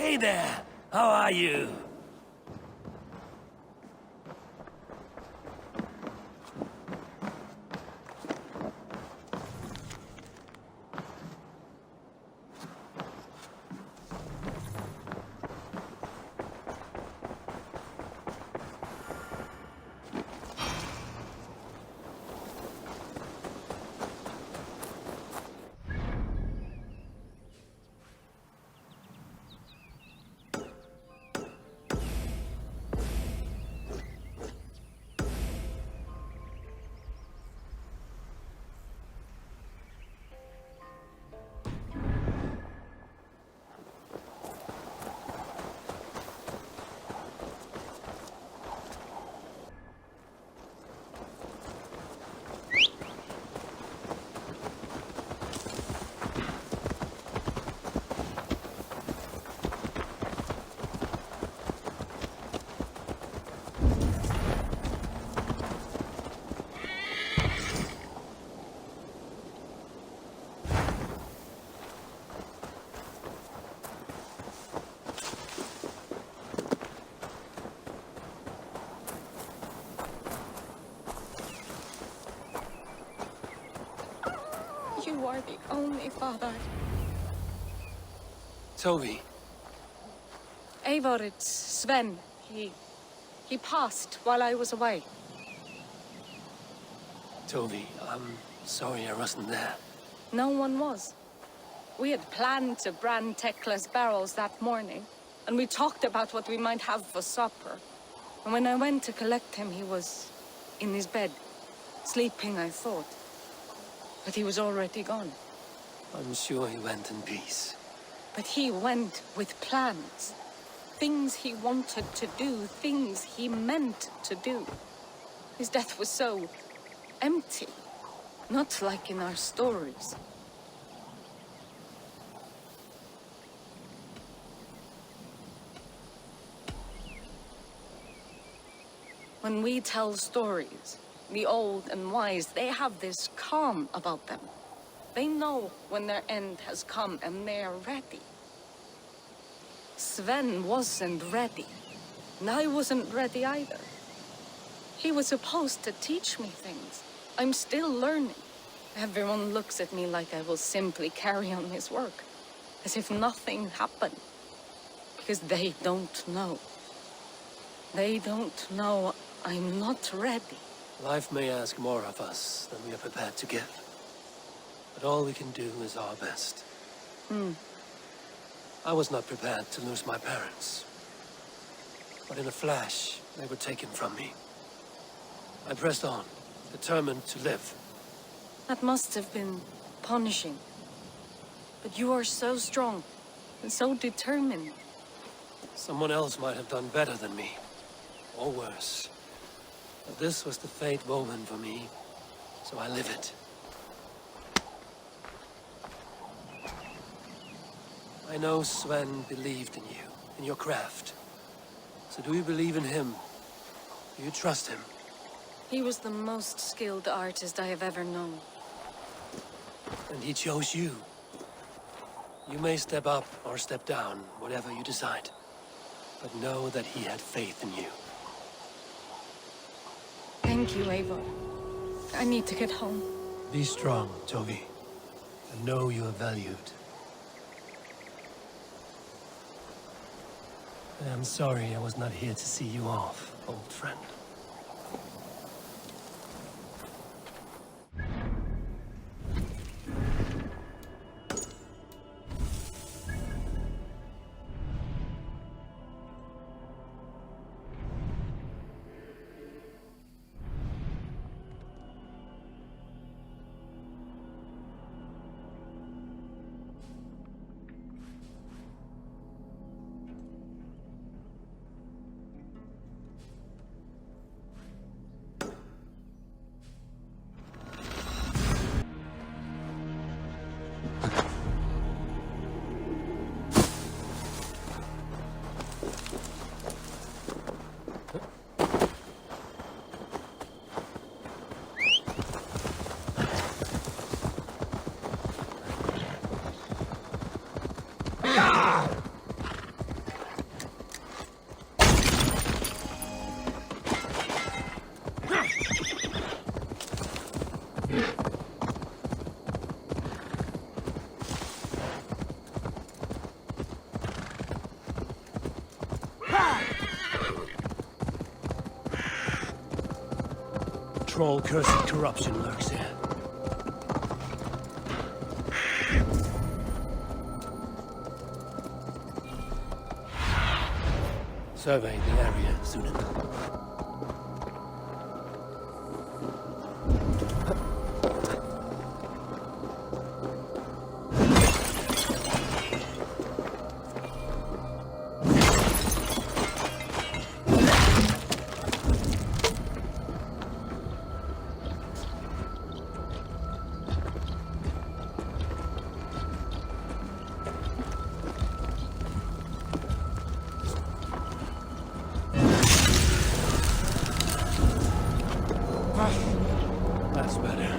Hey there! How are you? You are the only father. Toby. Eivor, it's Sven. He passed while I was away. Toby, I'm sorry I wasn't there. No one was. We had planned to brand Tekla's barrels that morning, and we talked about what we might have for supper. And when I went to collect him, he was in his bed, sleeping, I thought. But he was already gone. I'm sure he went in peace. But he went with plans. Things he wanted to do, things he meant to do. His death was so empty, not like in our stories. When we tell stories, the old and wise, they have this calm about them. They know when their end has come and they are ready. Sven wasn't ready, and I wasn't ready either. He was supposed to teach me things. I'm still learning. Everyone looks at me like I will simply carry on his work, as if nothing happened. Because they don't know. They don't know I'm not ready. Life may ask more of us than we are prepared to give. But all we can do is our best. I was not prepared to lose my parents. But in a flash, they were taken from me. I pressed on, determined to live. That must have been punishing. But you are so strong and so determined. Someone else might have done better than me. Or worse. But this was the fate woven for me, so I live it. I know Sven believed in you, in your craft. So do you believe in him? Do you trust him? He was the most skilled artist I have ever known. And he chose you. You may step up or step down, whatever you decide. But know that he had faith in you. Thank you, Eivor. I need to get home. Be strong, Toby. And know you are valued. I am sorry I was not here to see you off, old friend. troll-cursed corruption lurks here. Survey the area, Lunden. That's better.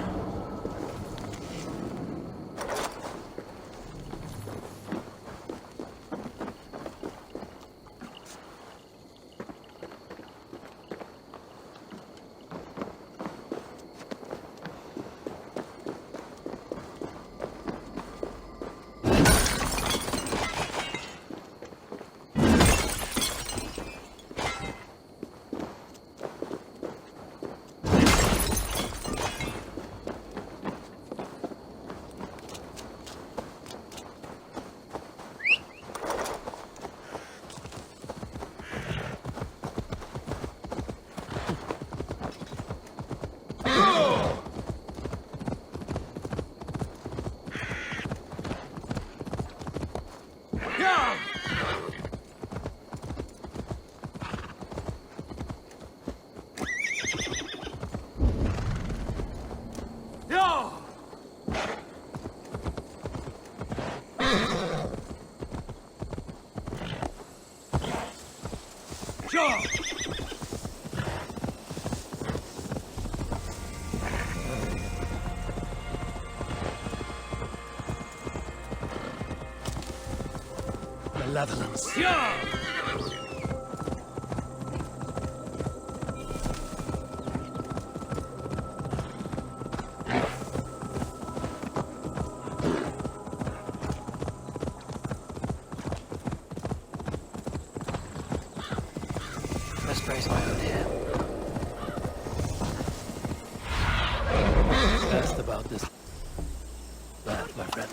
Malevolence. Let's raise my hood here. That's about this. That, my friend.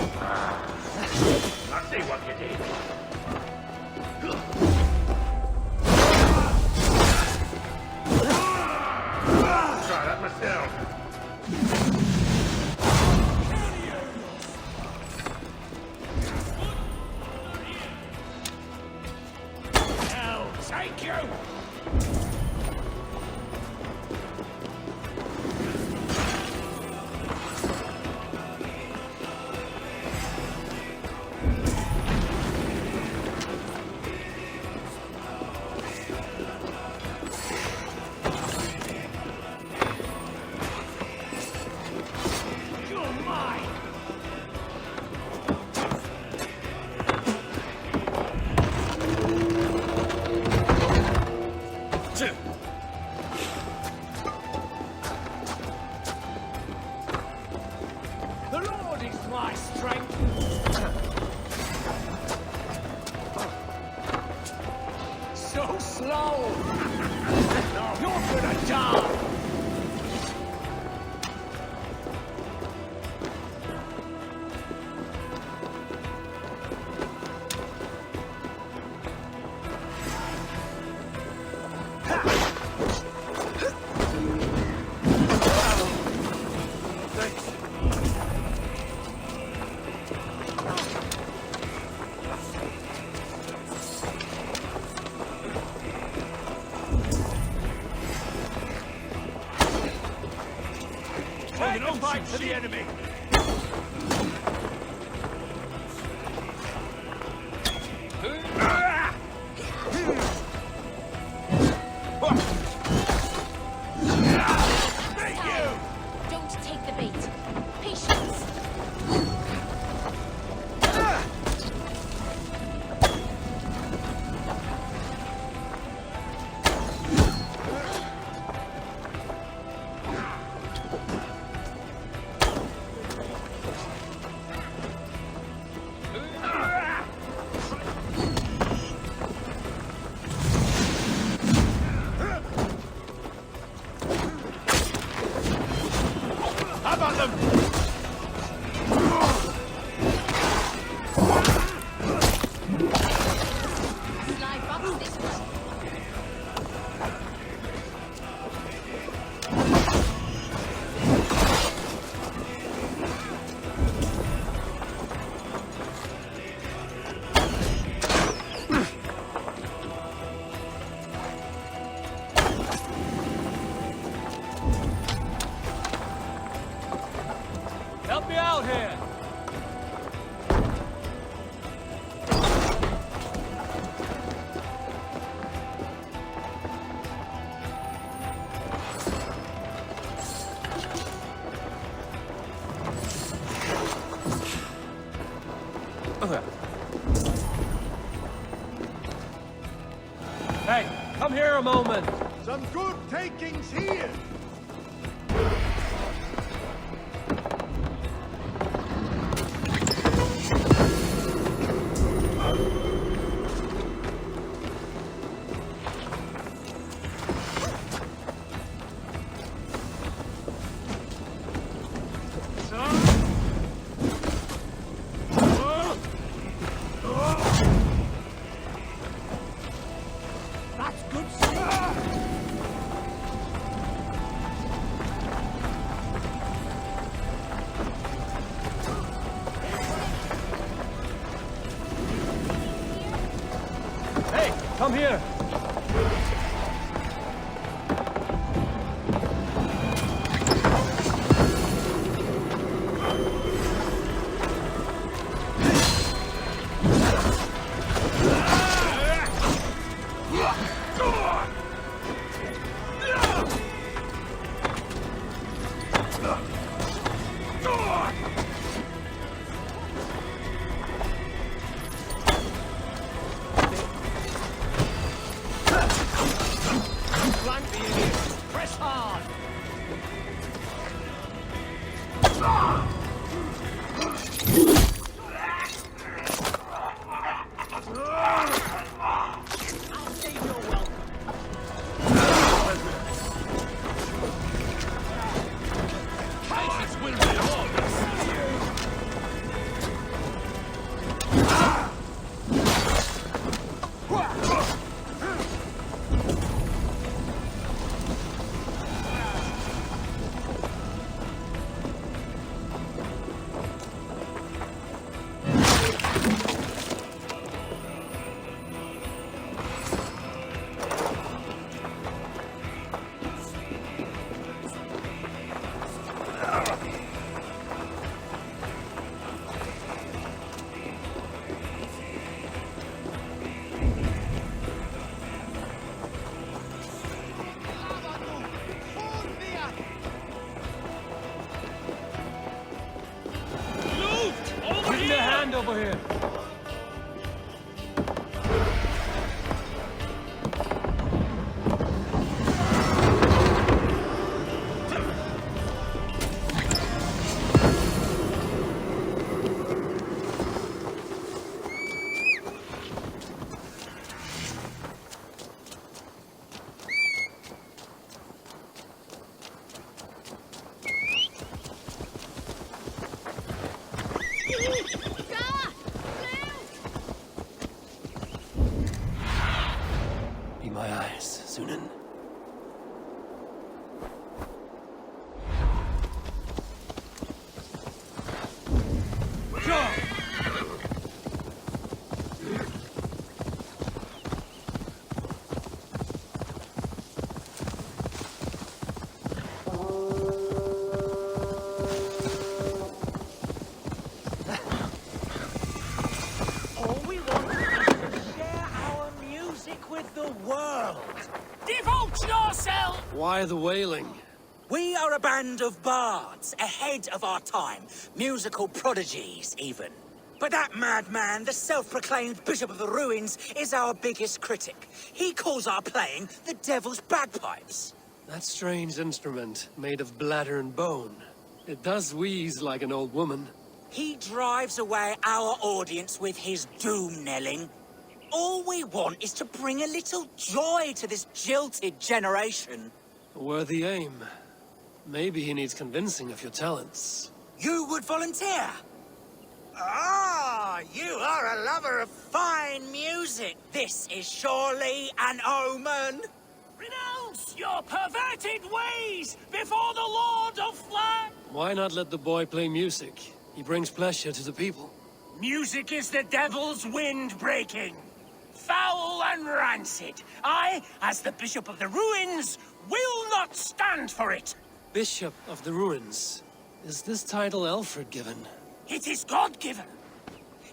I see what you did. Try that myself. Hell, take you! You're mine! The Lord is my strength. So slow. You're gonna die. Take the fight to the enemy. Don't take the bait. Patience. How about them? Slide box this way. Help me out here! Hey, come here a moment! Some good takings here. That's good stuff. Hey, come here! band over here. Be my eyes, Sunan. All we want is to share our music with the world. Devote yourself! Why the wailing? We are a band of bards, ahead of our time. Musical prodigies, even. But that madman, the self-proclaimed Bishop of the Ruins, is our biggest critic. He calls our playing the Devil's Bagpipes. That strange instrument, made of bladder and bone. It does wheeze like an old woman. He drives away our audience with his doom-knelling. All we want is to bring a little joy to this jilted generation. A worthy aim. Maybe he needs convincing of your talents. You would volunteer? Ah, you are a lover of fine music. This is surely an omen. Renounce your perverted ways before the Lord of Flag! Why not let the boy play music? He brings pleasure to the people. Music is the devil's wind breaking. Foul and rancid. I, as the Bishop of the Ruins, will not stand for it. Bishop of the Ruins. Is this title Alfred given? It is God-given.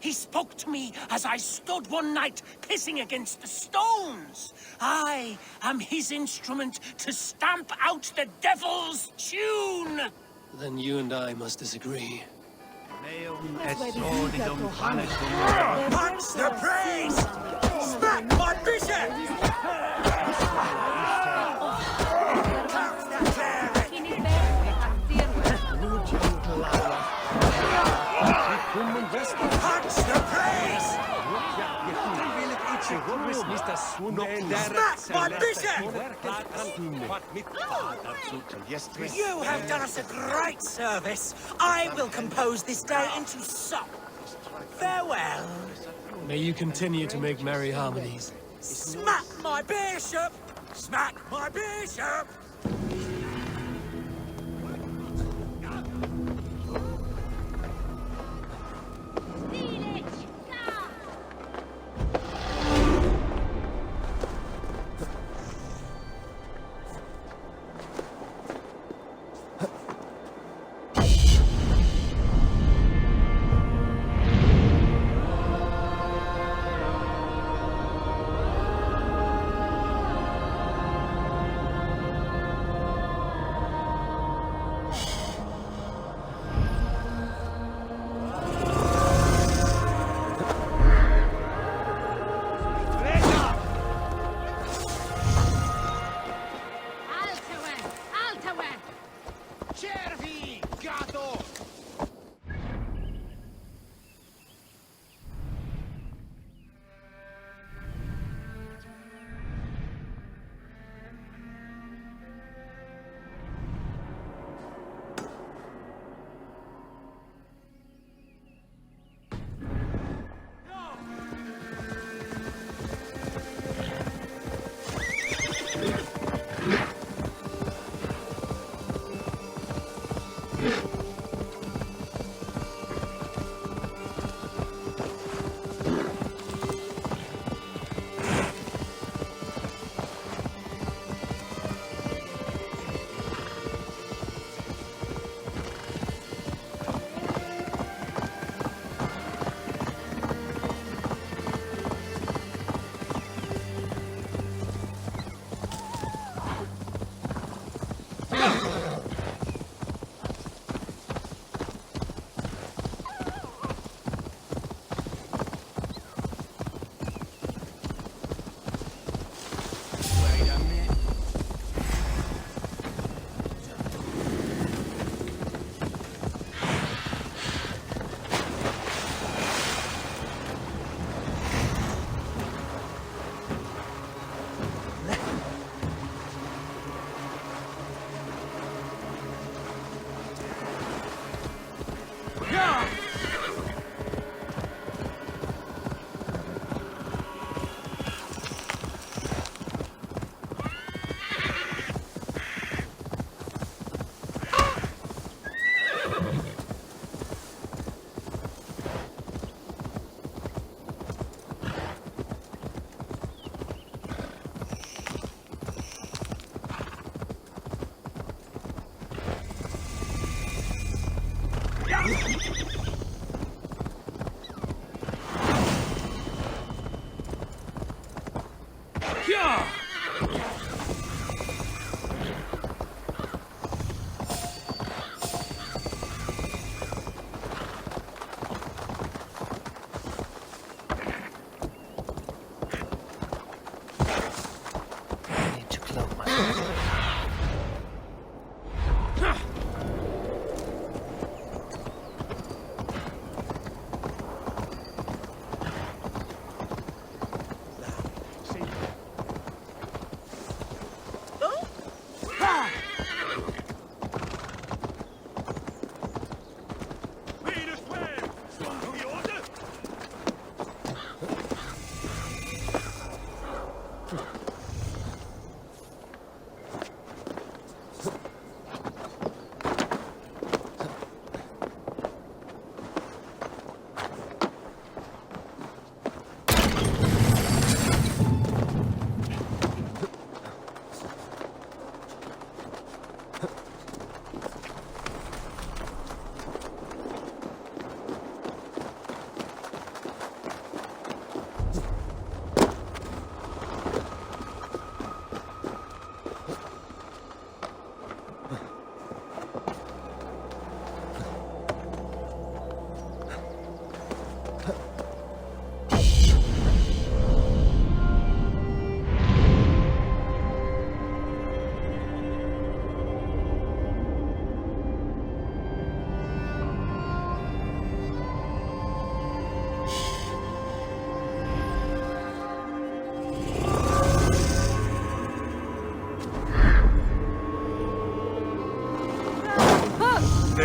He spoke to me as I stood one night pissing against the stones. I am his instrument to stamp out the devil's tune. Then you and I must disagree. Punch the priest! Smack my bishop! Comes the cleric! Punch the priest! Smack my bishop! You have done us a great service. I will compose this day into song. Farewell. May you continue to make merry harmonies. Smack my bishop! Smack my bishop! Steal it! Ah!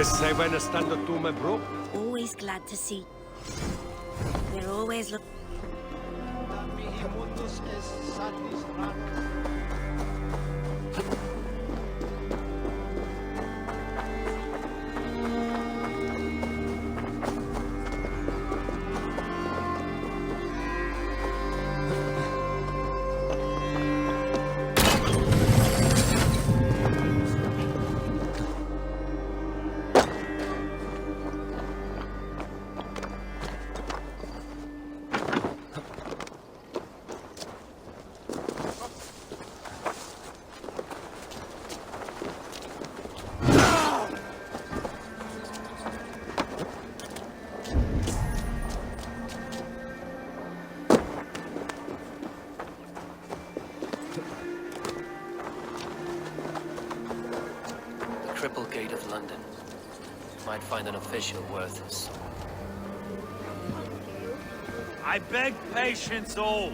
sei bene stando tu, me bro? Always glad to see. We're always looking. Triple Gate of London. Might find an official worth his. I beg patience, all.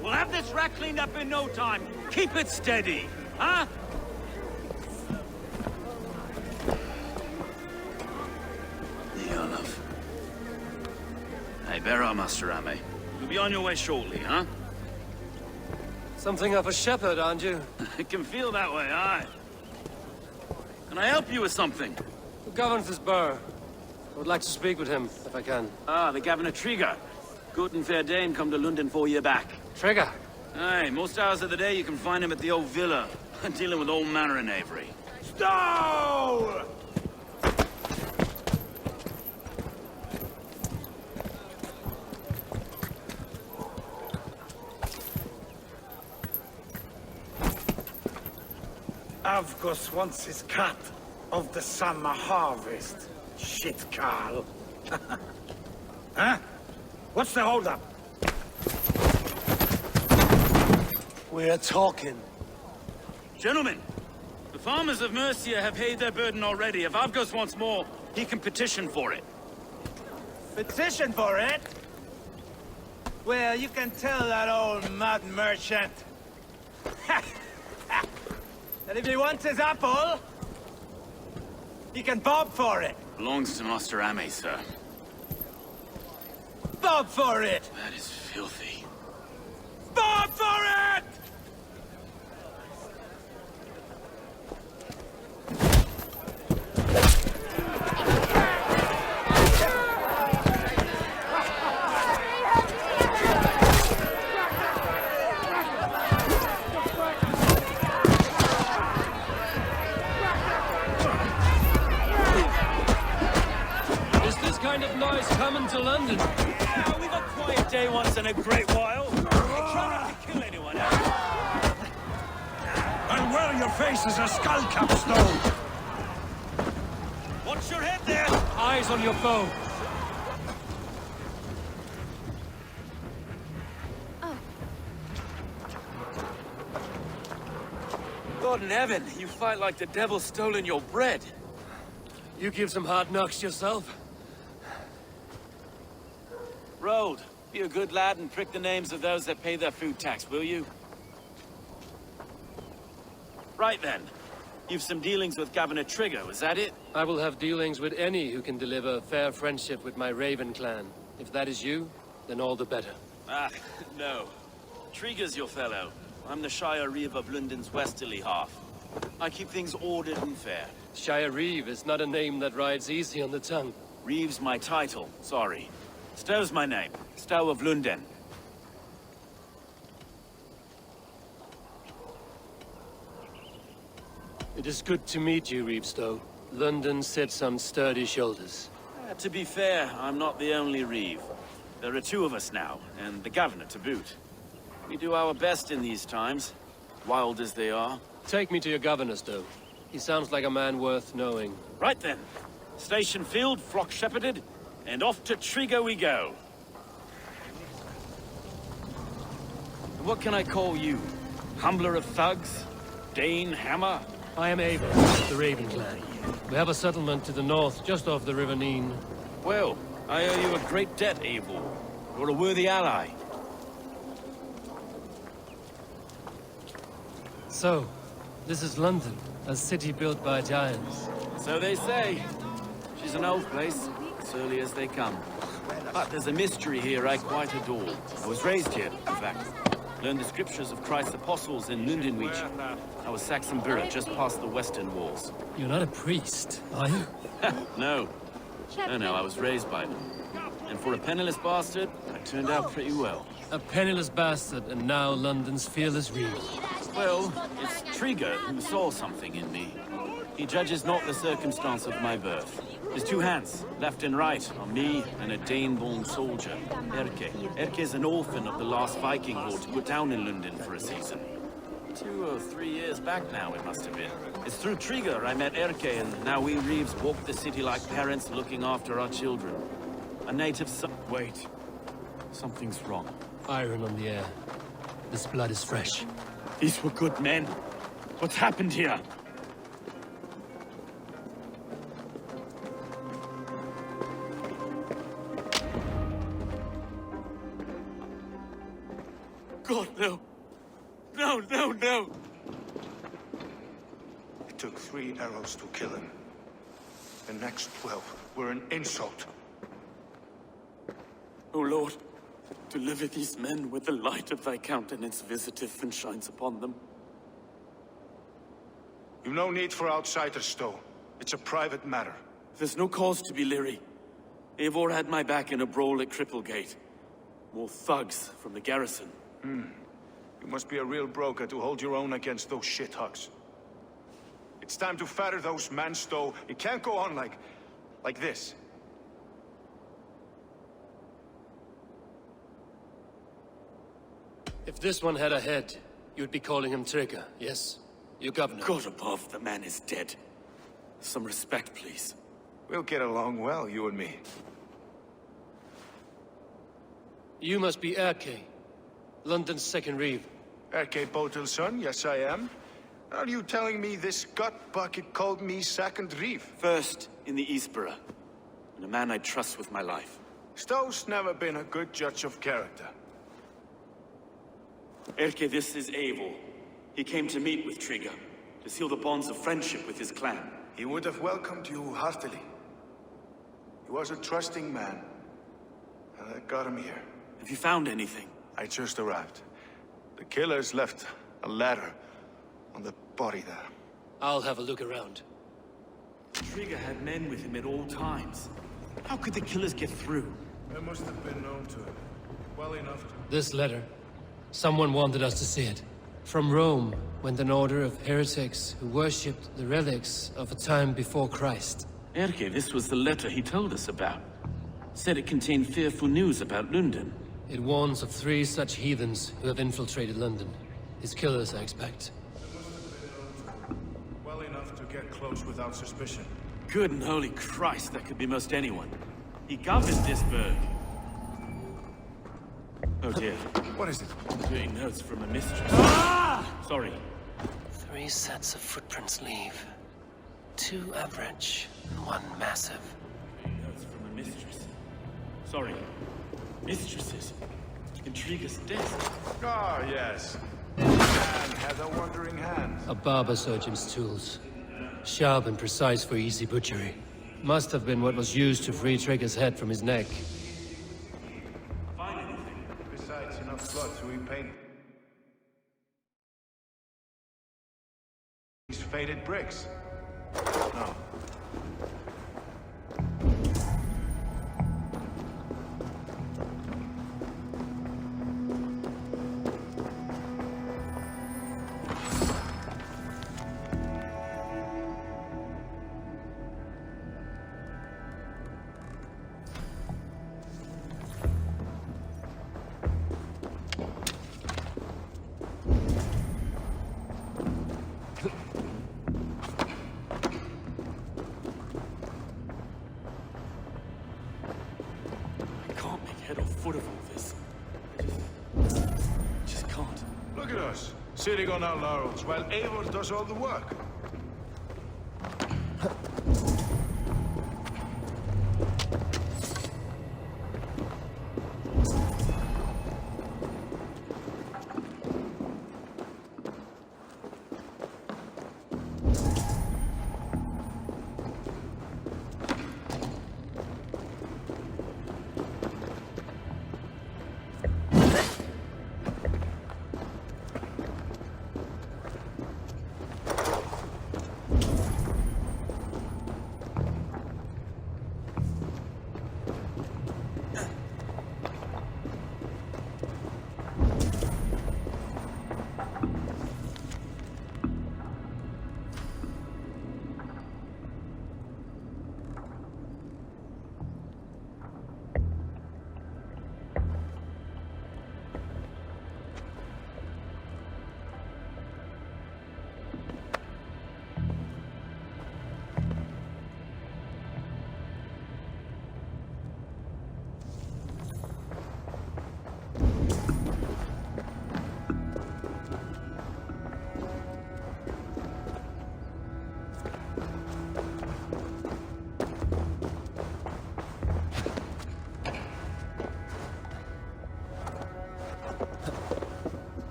We'll have this rat cleaned up in no time. Keep it steady, huh? The Olaf. Hey, bear up, Master Ame. You'll be on your way shortly, huh? Something of a shepherd, aren't you? It can feel that way, aye. Can I help you with something? Who governs this burr? I would like to speak with him, if I can. Ah, the Governor Trigger. Good and fair Dane come to Lunden 4 year back. Trigger! Aye, most hours of the day you can find him at the old villa, dealing with all manner of knavery. Stow! Avgos wants his cut of the summer harvest. Shit, Carl. Huh? What's the holdup? We're talking. Gentlemen, the farmers of Mercia have paid their burden already. If Avgos wants more, he can petition for it. Petition for it? Well, you can tell that old mud merchant. And if he wants his apple, he can bob for it. Belongs to Master Ame, sir. Bob for it! That is filthy. Bob for it! Is this kind of noise coming to London? Yeah, we've a quiet day once in a great while. Try not to kill anyone else. And well, your face is a skull capstone. Watch your head there! Eyes on your foe. God in heaven, you fight like the devil's stolen your bread. You give some hard knocks yourself. Road, be a good lad and prick the names of those that pay their food tax, will you? Right then. You've some dealings with Governor Trigger, is that it? I will have dealings with any who can deliver fair friendship with my Raven clan. If that is you, then all the better. Ah, no. Trigger's your fellow. I'm the Shire Reeve of Lunden's westerly half. I keep things ordered and fair. Shire Reeve is not a name that rides easy on the tongue. Reeve's my title, sorry. Stow's my name. Stow of Lunden. It is good to meet you, Reevestow. London sits on sturdy shoulders. To be fair, I'm not the only Reeve. There are two of us now, and the Governor to boot. We do our best in these times, wild as they are. Take me to your governor, Stow. He sounds like a man worth knowing. Right then. Station filled, flock shepherded, and off to Trigger we go. What can I call you? Humbler of thugs? Dane Hammer? I am Abel, the Raven clan. We have a settlement to the north, just off the River Neen. Well, I owe you a great debt, Abel. You're a worthy ally. So, this is London, a city built by giants. So they say. is an old place, as early as they come. But there's a mystery here I quite adore. I was raised here, in fact. Learned the scriptures of Christ's apostles in Lunden. I was Saxon Borough, just past the western walls. You're not a priest, are you? No. No, I was raised by them. And for a penniless bastard, I turned out pretty well. A penniless bastard, and now London's fearless reeve. Well, it's Trigger who saw something in me. He judges not the circumstance of my birth. His two hands, left and right, on me and a Dane-born soldier, Erke. Erke is an orphan of the last Viking horde put down in Lunden for a season. 2 or 3 years back now, it must have been. It's through Trigger I met Erke, and now we Reeves walk the city like parents looking after our children. A native Wait. Something's wrong. Iron on the air. This blood is fresh. These were good men. What's happened here? God, no. No. It took 3 arrows to kill him. The next 12 were an insult. O Lord, deliver these men with the light of thy countenance visiteth and shines upon them. You've no need for outsiders, though. It's a private matter. There's no cause to be leery. Eivor had my back in a brawl at Cripplegate. More thugs from the garrison. You must be a real broker to hold your own against those shithugs. It's time to fatter those men, Stowe. It can't go on like this. If this one had a head, you'd be calling him Trigger, yes? Your governor. God above, the man is dead. Some respect, please. We'll get along well, you and me. You must be Erke, London's second reeve. Erke Botel's son, yes I am. Are you telling me this gut bucket called me second reeve? First in the Eastborough, and a man I trust with my life. Stowe's never been a good judge of character. Erke, this is Eivor. He came to meet with Trigger, to seal the bonds of friendship with his clan. He would have welcomed you heartily. He was a trusting man, and that got him here. Have you found anything? I just arrived. The killers left a ladder on the body there. I'll have a look around. Trigger had men with him at all times. How could the killers get through? They must have been known to him. Well enough to... This letter. Someone wanted us to see it. From Rome went an order of heretics who worshipped the relics of a time before Christ. Erke, this was the letter he told us about. Said it contained fearful news about Lunden. It warns of 3 such heathens who have infiltrated London. His killers, I expect. Well enough to get close without suspicion. Good and holy Christ, that could be most anyone. He governed this burg. Oh dear. What is it? Doing notes from a mistress. Sorry. 3 sets of footprints leave. 2 average, and 1 massive. Notes from a mistress. Sorry. Mistresses. Intriguous desk. Ah, yes. Man had a wandering hand. A barber surgeon's tools. Sharp and precise for easy butchery. Must have been what was used to free Trigger's head from his neck. Besides, enough blood to repaint these faded bricks. No. Sitting on our laurels while Eivor does all the work.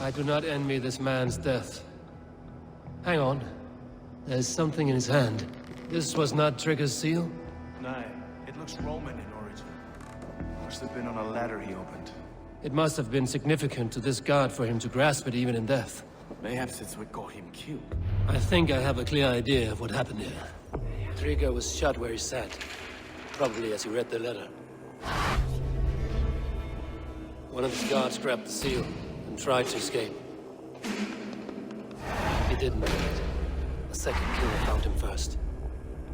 I do not envy this man's death. Hang on. There's something in his hand. This was not Trigger's seal? No, it looks Roman in origin. Must have been on a ladder he opened. It must have been significant to this god for him to grasp it even in death. Mayhaps it's what got him killed. I think I have a clear idea of what happened here. Trigger was shot where he sat. Probably as he read the letter. One of his guards grabbed the seal and tried to escape. He didn't do it. A second killer found him first.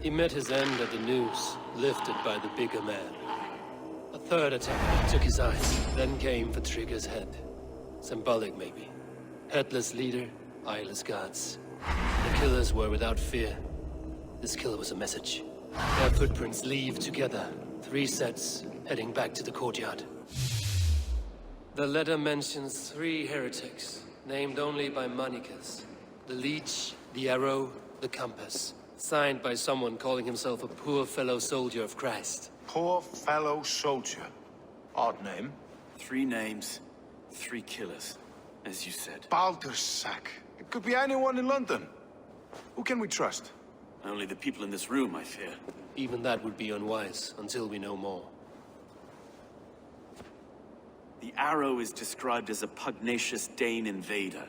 He met his end at the noose, lifted by the bigger man. A third attempt took his eyes, then came for Trigger's head. Symbolic, maybe. Headless leader, eyeless guards. The killers were without fear. This killer was a message. Their footprints leave together. 3 sets, heading back to the courtyard. The letter mentions 3 heretics, named only by Manicus. The leech, the arrow, the compass. Signed by someone calling himself a poor fellow soldier of Christ. Poor fellow soldier. Odd name. 3 names, 3 killers, as you said. Baldersack. It could be anyone in London. Who can we trust? Only the people in this room, I fear. Even that would be unwise, until we know more. The arrow is described as a pugnacious Dane invader.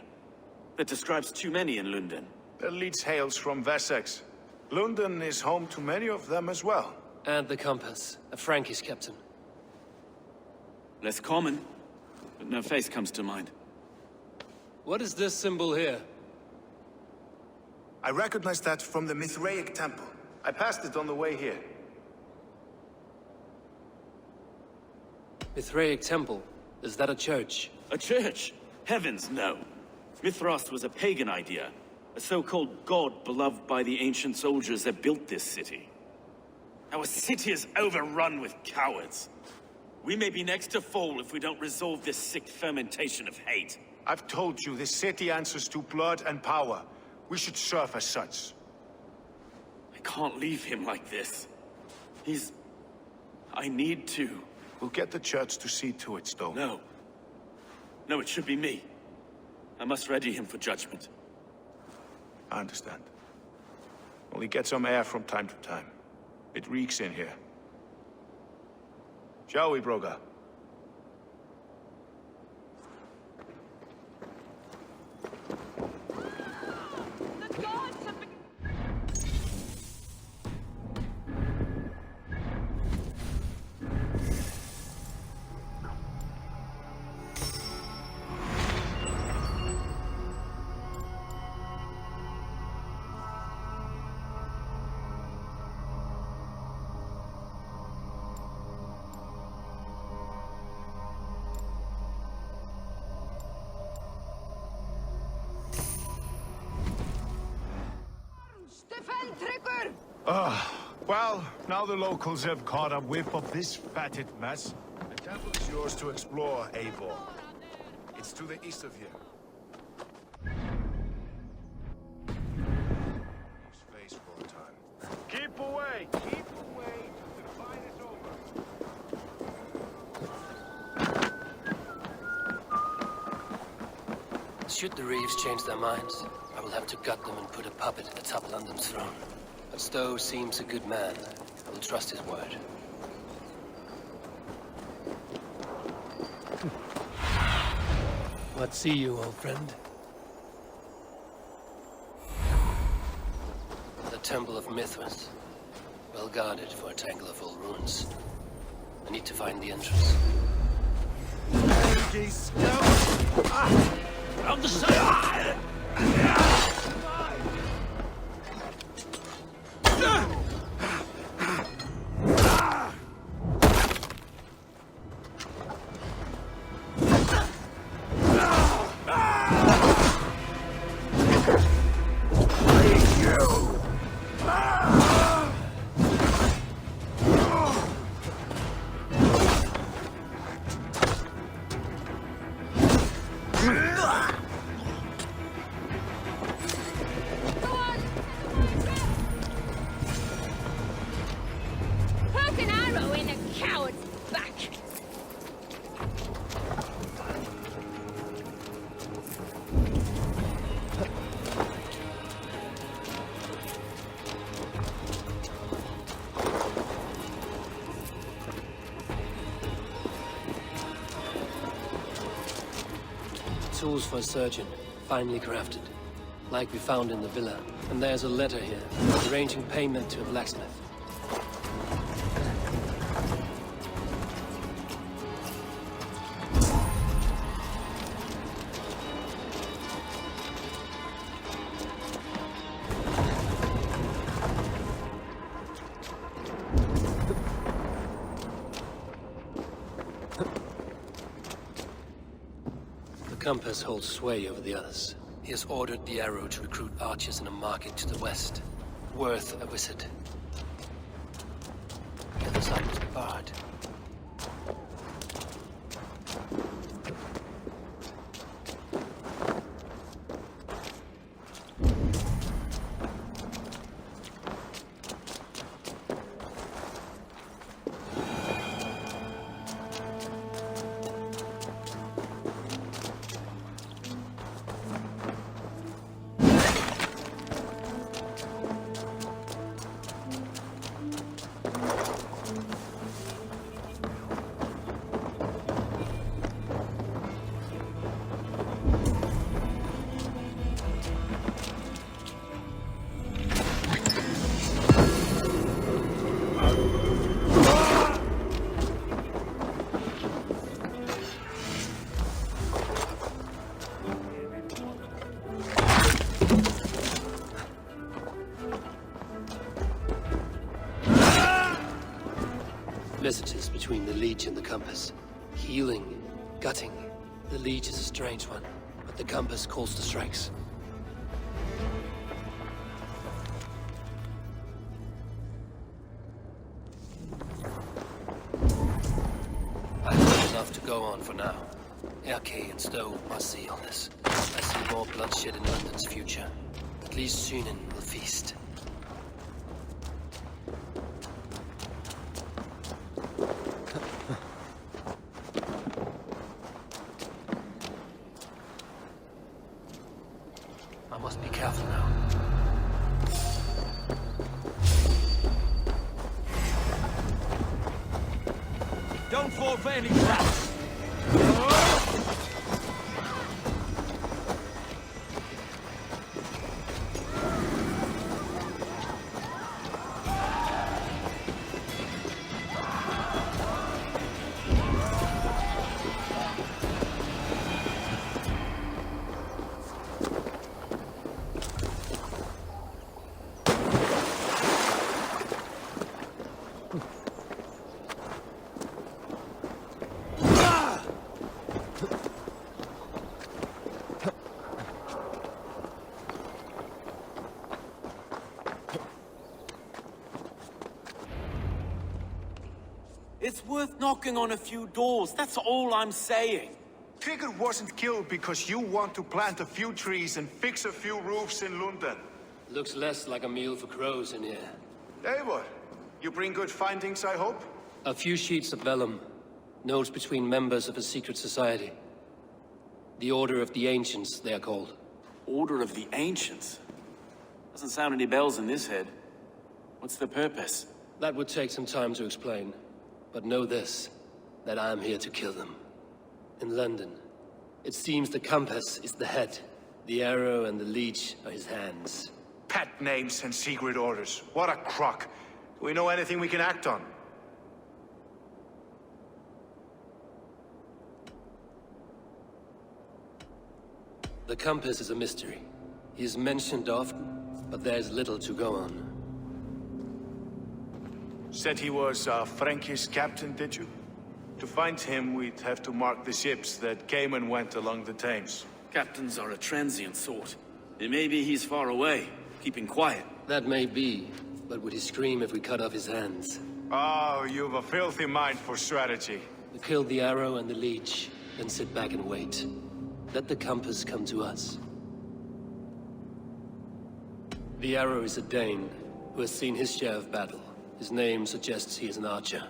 That describes too many in Lunden. The leech hails from Wessex. Lunden is home to many of them as well. And the compass, a Frankish captain. Less common, but no face comes to mind. What is this symbol here? I recognize that from the Mithraic temple. I passed it on the way here. Mithraic temple? Is that a church? A church? Heavens, no. Mithras was a pagan idea. A so-called god beloved by the ancient soldiers that built this city. Our city is overrun with cowards. We may be next to fall if we don't resolve this sick fermentation of hate. I've told you, this city answers to blood and power. We should serve as such. I can't leave him like this. I need to. We'll get the church to see to it, Stone. No. No, it should be me. I must ready him for judgment. I understand. Only get some air from time to time. It reeks in here. Shall we, Broga? Well, now the locals have caught a whiff of this fatted mess. The temple is yours to explore, Eivor. It's to the east of here. Use face for a time. Keep away! Keep away! The fight is over. Should the Reeves change their minds, I will have to gut them and put a puppet atop London's throne. But Stowe seems a good man. I will trust his word. What see you, old friend? The Temple of Mithras. Well guarded for a tangle of old ruins. I need to find the entrance. On the side! tools for a surgeon, finely crafted. Like we found in the villa. And there's a letter here, arranging payment to a blacksmith. The compass holds sway over the others. He has ordered the arrow to recruit archers in a market to the west. Worth a visit. The other side was barred. Messages between the Leech and the compass. Healing, gutting. The Leech is a strange one, but the compass calls the strikes. I have enough to go on for now. Erke and Stowe must see all this. I see more bloodshed in London's future. At least Sunan will feast. I must be careful now. Don't fall for any traps! It's worth knocking on a few doors, that's all I'm saying. Trigger wasn't killed because you want to plant a few trees and fix a few roofs in Lunden. Looks less like a meal for crows in here. Eivor, you bring good findings, I hope? A few sheets of vellum. Notes between members of a secret society. The Order of the Ancients, they are called. Order of the Ancients? Doesn't sound any bells in this head. What's the purpose? That would take some time to explain. But know this, that I am here to kill them. In London, it seems the compass is the head. The arrow and the leech are his hands. Pet names and secret orders. What a crock. Do we know anything we can act on? The compass is a mystery. He is mentioned often, but there's little to go on. Said he was a Frankish captain, did you? To find him, we'd have to mark the ships that came and went along the Thames. Captains are a transient sort. It may be he's far away, keeping quiet. That may be, but would he scream if we cut off his hands? Oh, you've a filthy mind for strategy. We kill the arrow and the leech, then sit back and wait. Let the compass come to us. The arrow is a Dane, who has seen his share of battle. His name suggests he is an archer.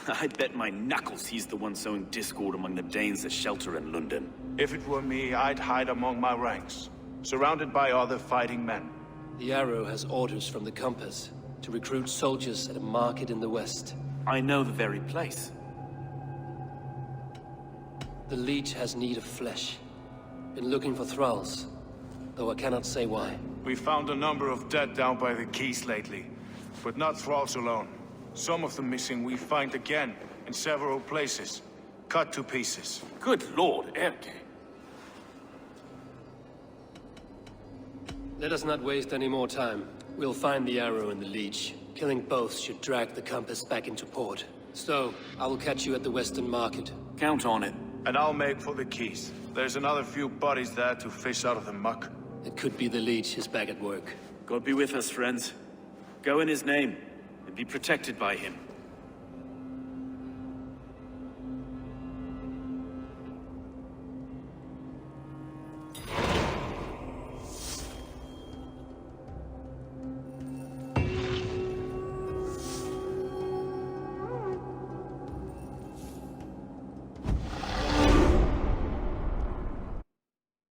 I bet my knuckles he's the one sowing discord among the Danes that shelter in Lunden. If it were me, I'd hide among my ranks, surrounded by other fighting men. The arrow has orders from the compass to recruit soldiers at a market in the west. I know the very place. The leech has need of flesh. Been looking for thralls, though I cannot say why. We found a number of dead down by the quays lately, but not thralls alone. Some of the missing we find again in several places, cut to pieces. Good lord, Erke. Let us not waste any more time. We'll find the arrow and the leech. Killing both should drag the compass back into port. So, I will catch you at the Western Market. Count on it. And I'll make for the quays. There's another few bodies there to fish out of the muck. It could be the leech is back at work. God be with us, friends. Go in his name, and be protected by him.